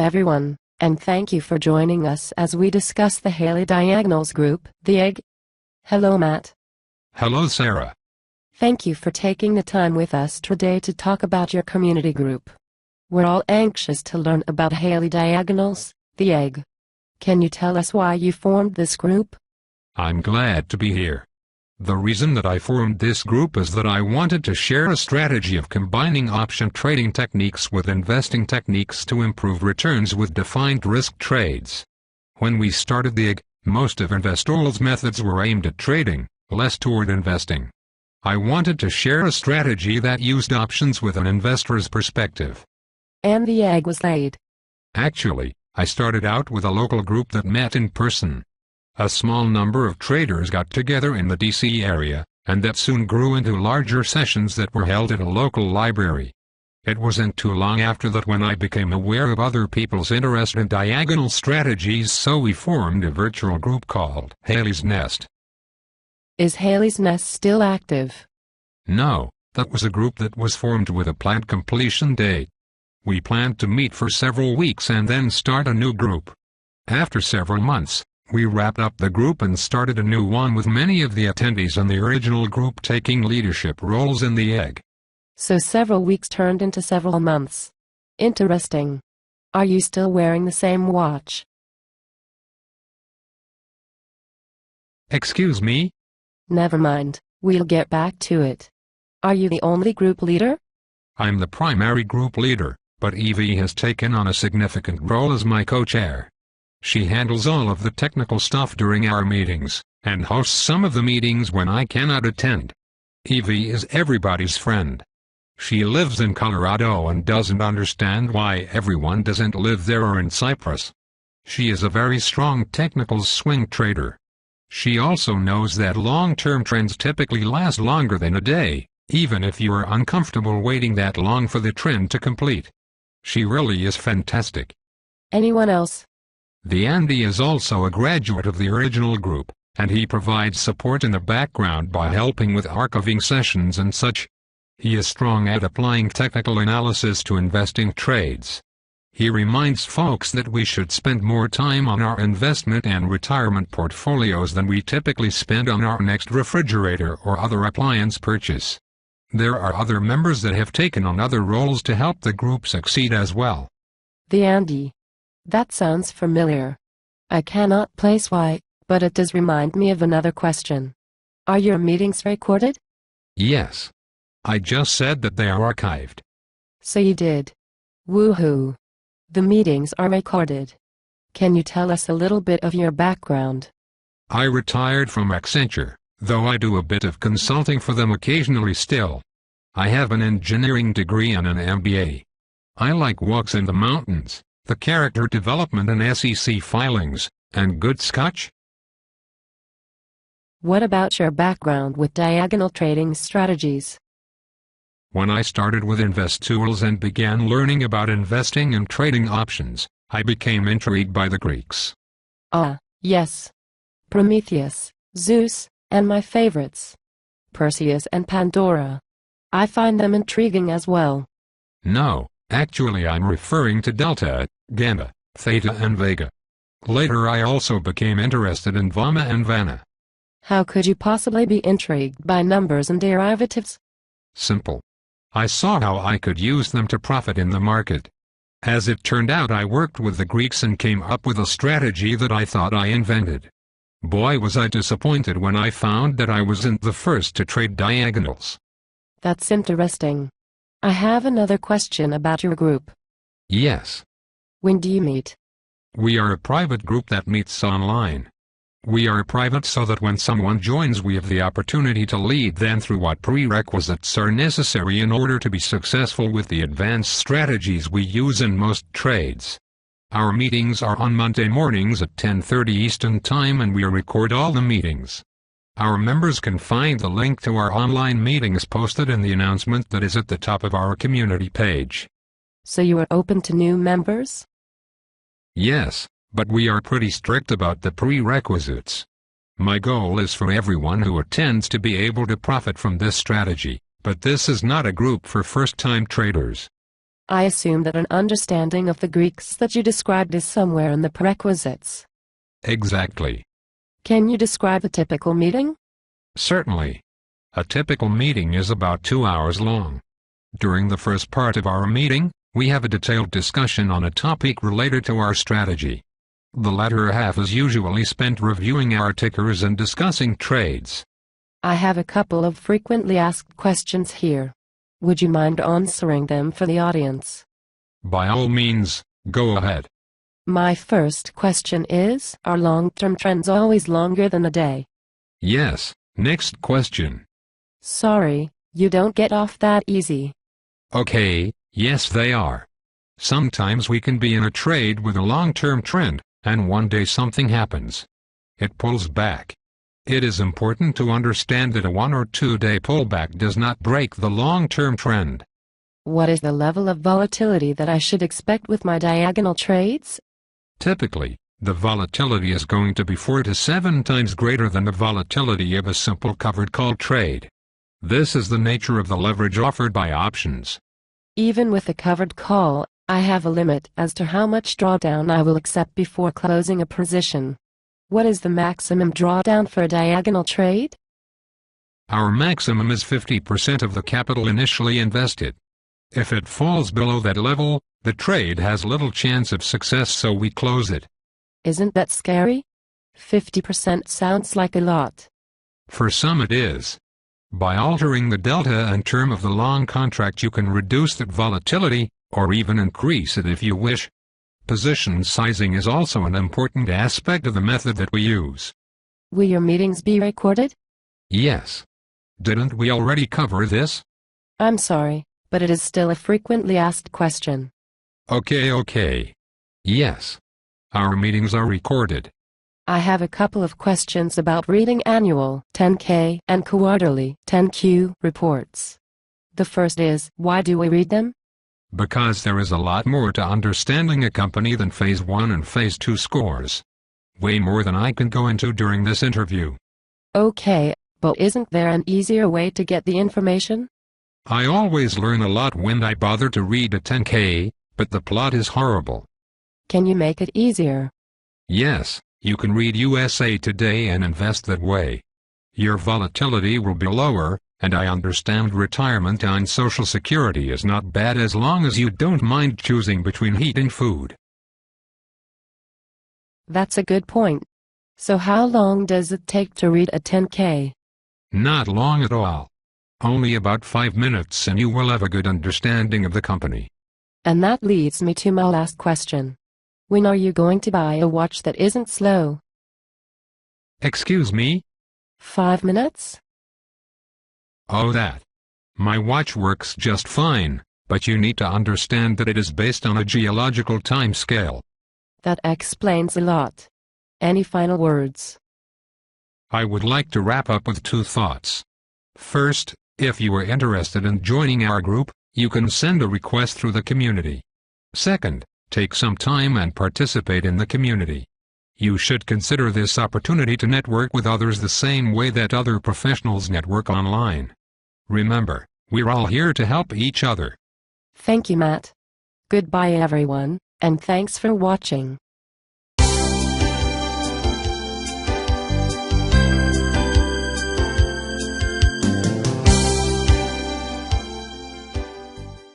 everyone, and thank you for joining us as we discuss the Haley Diagonals Group, the egg. Hello, Matt. Hello, Sarah. Thank you for taking the time with us today to talk about your community group. We're all anxious to learn about Haley Diagonals, the egg. Can you tell us why you formed this group? I'm glad to be here. The reason that I formed this group is that I wanted to share a strategy of combining option trading techniques with investing techniques to improve returns with defined risk trades. When we started the egg, most of Investoral's methods were aimed at trading, less toward investing. I wanted to share a strategy that used options with an investor's perspective. And the egg was laid. Actually, I started out with a local group that met in person. A small number of traders got together in the DC area, and that soon grew into larger sessions that were held at a local library. It wasn't too long after that when I became aware of other people's interest in diagonal strategies, so we formed a virtual group called Haley's Nest. Is Haley's Nest still active? No, that was a group that was formed with a planned completion date. We planned to meet for several weeks and then start a new group. After several months, we wrapped up the group and started a new one with many of the attendees in the original group taking leadership roles in the egg. So several weeks turned into several months. Interesting. Are you still wearing the same watch? Excuse me? Never mind, we'll get back to it. Are you the only group leader? I'm the primary group leader, but Evie has taken on a significant role as my co-chair. She handles all of the technical stuff during our meetings, and hosts some of the meetings when I cannot attend. Evie is everybody's friend. She lives in Colorado and doesn't understand why everyone doesn't live there or in Cyprus. She is a very strong technical swing trader. She also knows that long-term trends typically last longer than a day, even if you are uncomfortable waiting that long for the trend to complete. She really is fantastic. Anyone else? The Andy is also a graduate of the original group, and he provides support in the background by helping with archiving sessions and such. He is strong at applying technical analysis to investing trades. He reminds folks that we should spend more time on our investment and retirement portfolios than we typically spend on our next refrigerator or other appliance purchase. There are other members that have taken on other roles to help the group succeed as well. The Andy. That sounds familiar. I cannot place why, but it does remind me of another question. Are your meetings recorded? Yes. I just said that they are archived. So you did. Woohoo. The meetings are recorded. Can you tell us a little bit of your background? I retired from Accenture, though I do a bit of consulting for them occasionally still. I have an engineering degree and an MBA. I like walks in the mountains, the character development and SEC filings, and good scotch. What about your background with diagonal trading strategies? When I started with InvestTools and began learning about investing and trading options, I became intrigued by the Greeks. Ah, yes. Prometheus, Zeus, and my favorites, Perseus and Pandora. I find them intriguing as well. No, actually I'm referring to Delta, Gamma, Theta and Vega. Later I also became interested in Vama and Vana. How could you possibly be intrigued by numbers and derivatives? Simple. I saw how I could use them to profit in the market. As it turned out, I worked with the Greeks and came up with a strategy that I thought I invented. Boy, was I disappointed when I found that I wasn't the first to trade diagonals. That's interesting. I have another question about your group. Yes. When do you meet? We are a private group that meets online. We are private so that when someone joins we have the opportunity to lead them through what prerequisites are necessary in order to be successful with the advanced strategies we use in most trades. Our meetings are on Monday mornings at 10:30 Eastern Time and we record all the meetings. Our members can find the link to our online meetings posted in the announcement that is at the top of our community page. So you are open to new members? Yes, but we are pretty strict about the prerequisites. My goal is for everyone who attends to be able to profit from this strategy, but this is not a group for first-time traders. I assume that an understanding of the Greeks that you described is somewhere in the prerequisites. Exactly. Can you describe a typical meeting? Certainly. A typical meeting is about 2 hours long. During the first part of our meeting, we have a detailed discussion on a topic related to our strategy. The latter half is usually spent reviewing our tickers and discussing trades. I have a couple of frequently asked questions here. Would you mind answering them for the audience? By all means, go ahead. My first question is, are long-term trends always longer than a day? Yes, next question. Sorry, you don't get off that easy. Okay, yes they are. Sometimes we can be in a trade with a long-term trend, and one day something happens. It pulls back. It is important to understand that a 1 or 2 day pullback does not break the long-term trend. What is the level of volatility that I should expect with my diagonal trades? Typically, the volatility is going to be 4 to 7 times greater than the volatility of a simple covered call trade. This is the nature of the leverage offered by options. Even with a covered call, I have a limit as to how much drawdown I will accept before closing a position. What is the maximum drawdown for a diagonal trade? Our maximum is 50% of the capital initially invested. If it falls below that level, the trade has little chance of success, so we close it. Isn't that scary? 50% sounds like a lot. For some it is. By altering the delta and term of the long contract you can reduce that volatility, or even increase it if you wish. Position sizing is also an important aspect of the method that we use. Will your meetings be recorded? Yes. Didn't we already cover this? I'm sorry, but it is still a frequently asked question. Okay. Yes. Our meetings are recorded. I have a couple of questions about reading annual 10K and quarterly 10Q reports. The first is, why do we read them? Because there is a lot more to understanding a company than Phase 1 and Phase 2 scores. Way more than I can go into during this interview. Okay, but isn't there an easier way to get the information? I always learn a lot when I bother to read a 10K, but the plot is horrible. Can you make it easier? Yes, you can read USA Today and invest that way. Your volatility will be lower, and I understand retirement on Social Security is not bad as long as you don't mind choosing between heating food. That's a good point. So how long does it take to read a 10K? Not long at all. Only about 5 minutes and you will have a good understanding of the company. And that leads me to my last question. When are you going to buy a watch that isn't slow? Excuse me? 5 minutes? Oh, that. My watch works just fine, but you need to understand that it is based on a geological time scale. That explains a lot. Any final words? I would like to wrap up with 2 thoughts. First, if you are interested in joining our group, you can send a request through the community. Second, take some time and participate in the community. You should consider this opportunity to network with others the same way that other professionals network online. Remember, we're all here to help each other. Thank you, Matt. Goodbye everyone, and thanks for watching.